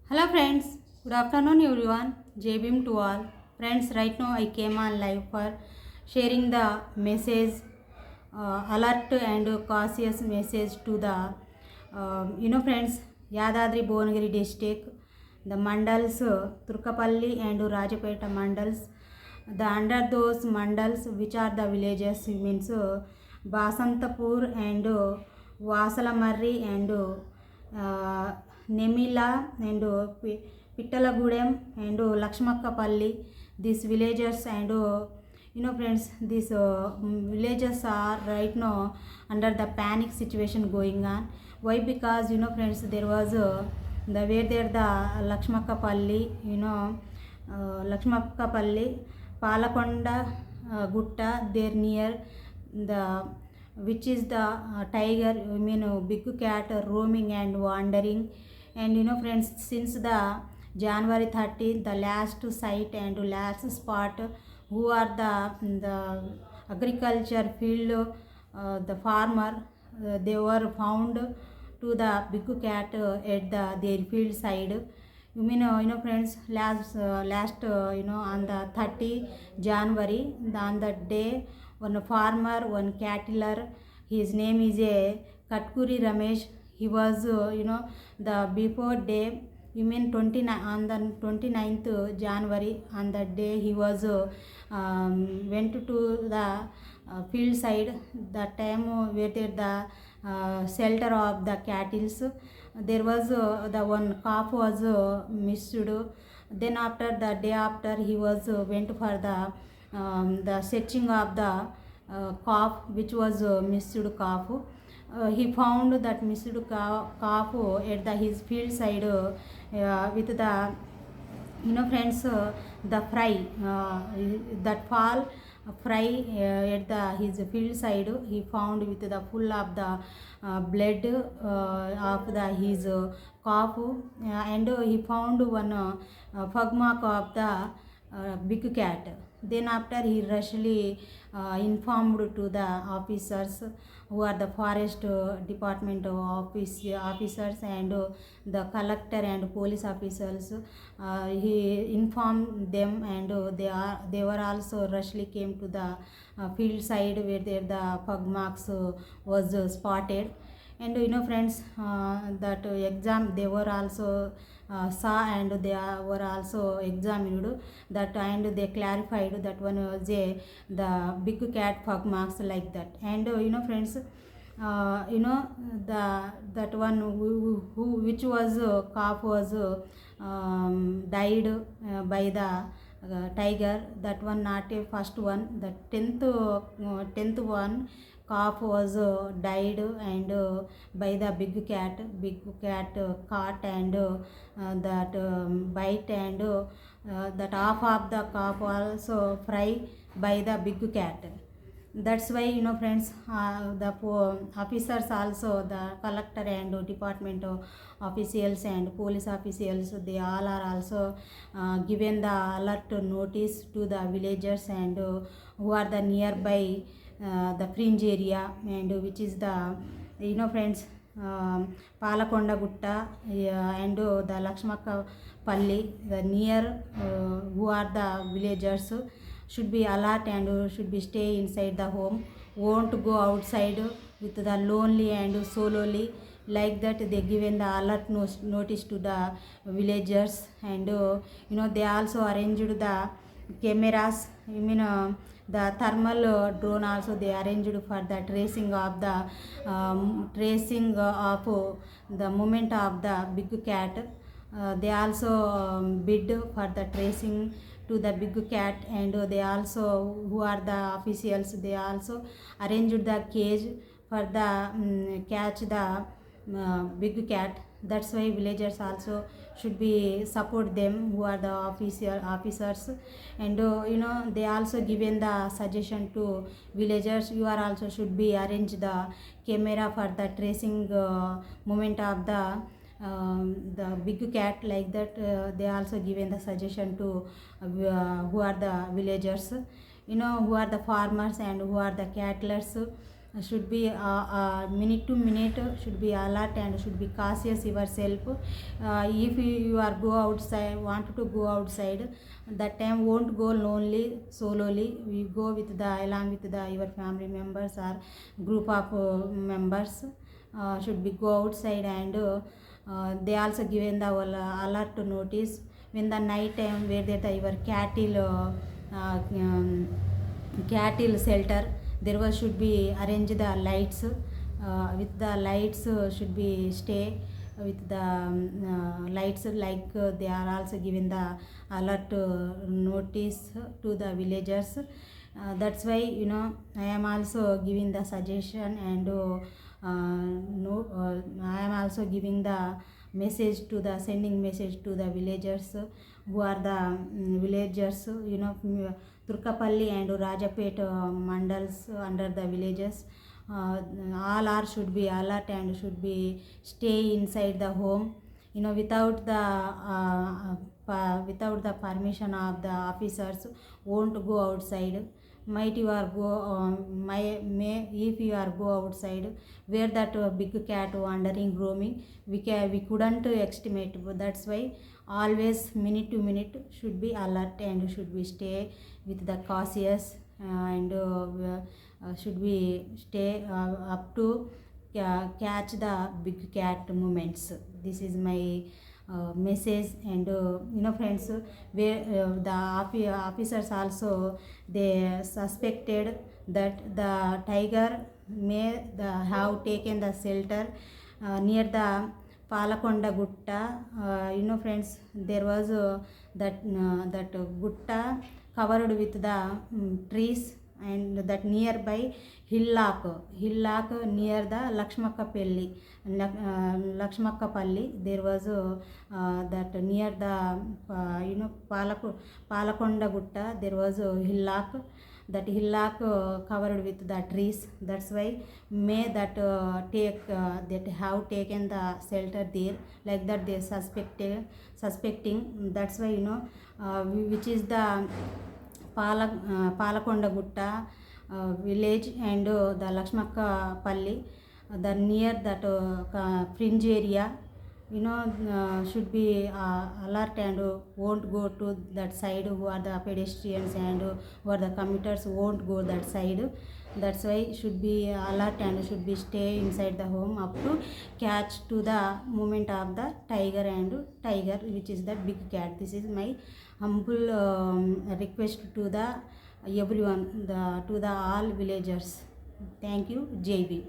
Hello friends, good afternoon everyone. JBM to all. Friends, right now I came on live for sharing the message, alert and cautious message to the, friends, Yadadri Bhuvanagiరి district, the mandals, Turkapalli and Rajapeta mandals, the under those mandals which are the villages means Basantapur and Vasalamarri and Nemila and Pittalagudem and Lakshmakkapalli. These villages and friends, these villages are right now under the panic situation going on. Why? Because friends, there was the where there the Lakshmakkapalli, Lakshmakkapalli, Palakonda Gutta, there near the which is the tiger, big cat roaming and wandering. And friends, since the January 13th, the last site and last spot, who are the agriculture field, the farmer, they were found to the big cat at their field side. Friends, last on the 30 January, on that day, one farmer, one cattler, his name is a Katkuri Ramesh. He was the before day, 29 on the 29th January, on that day he was went to the field side. That time where there the shelter of the cattle, there was the one calf was missed. Then after the day after, he was went for the searching of the calf, which was missed calf. He found that missed calf at his field side with the friends, the fry that fall fry at his field side, he found with the full of the blood of his calf, and he found one pug mark of the big cat. Then after, he rushly informed to the officers, who are the forest department officers and the collector and police officers. He informed them, and they were also rushly came to the field side where there the pug marks was spotted. And friends, that exam they were also saw, and they were also examined that, and they clarified that one was the big cat pug marks like that. And friends, the that one who which was calf was died by the tiger. That one not a first one, the 10th one calf was died and by the big cat caught and that bite, and that half of the calf also fry by the big cat. That's why friends, the officers also, the collector and department officials and police officials, they all are also given the alert notice to the villagers and who are the nearby the fringe area, and which is the friends, Palakonda Gutta and the Lakshmaka Palli, the near who are the villagers, should be alert and should be stay inside the home, won't go outside with the lonely and solely. Like that, they given the alert notice to the villagers. And they also arranged the cameras, the thermal drone also they arranged for the tracing of the movement of the big cat. They also bid for the tracing to the big cat, and they also, who are the officials, they also arranged the cage for the catch the big cat. That's why villagers also should be support them, who are the officers. And they also given the suggestion to villagers, you are also should be arrange the camera for the tracing movement of the big cat. Like that, they also given the suggestion to who are the villagers, who are the farmers and who are the cattlers. should be minute to minute should be alert and should be cautious yourself. If you are go outside, want to go outside, that time won't go lonely solely, we go with the along with the your family members or group of members. Should be go outside, and they also given the alert notice when the night time where that your cattle shelter, there was should be arrange the lights, with the lights should be stay with the lights, like they are also given the alert notice to the villagers. That's why I am also giving the suggestion, and no I am also giving the message to the sending message to the villagers who are the villagers, Turkapalli and Rajapet mandals under the villages. All are should be alert and should be stay inside the home, without the permission of the officers, won't go outside. Might you are go may if you are go outside where that big cat wandering roaming, we couldn't estimate, but that's why always minute to minute should be alert and should be stay with the cautious, and should we stay up to catch the big cat movements. This is my message. And friends, where the officers also, they suspected that the tiger may have taken the shelter near the Palakonda Gutta. Friends, there was that gutta covered with the trees, and that nearby hillock near the Lakshmakkapalli, there was that near the Palakonda Gutta, there was a hillock. That hillock covered with the trees. That's why may that that have taken the shelter there, like that they suspecting. That's why which is the Palakonda Gutta village, and the Lakshmakkapalli, the near that fringe area, should be alert and won't go to that side, who are the pedestrians and who are the commuters won't go that side. That's why should be alert and should be stay inside the home up to catch to the movement of the tiger, which is the big cat. This is my humble request to the everyone, to the all villagers. Thank you. JB.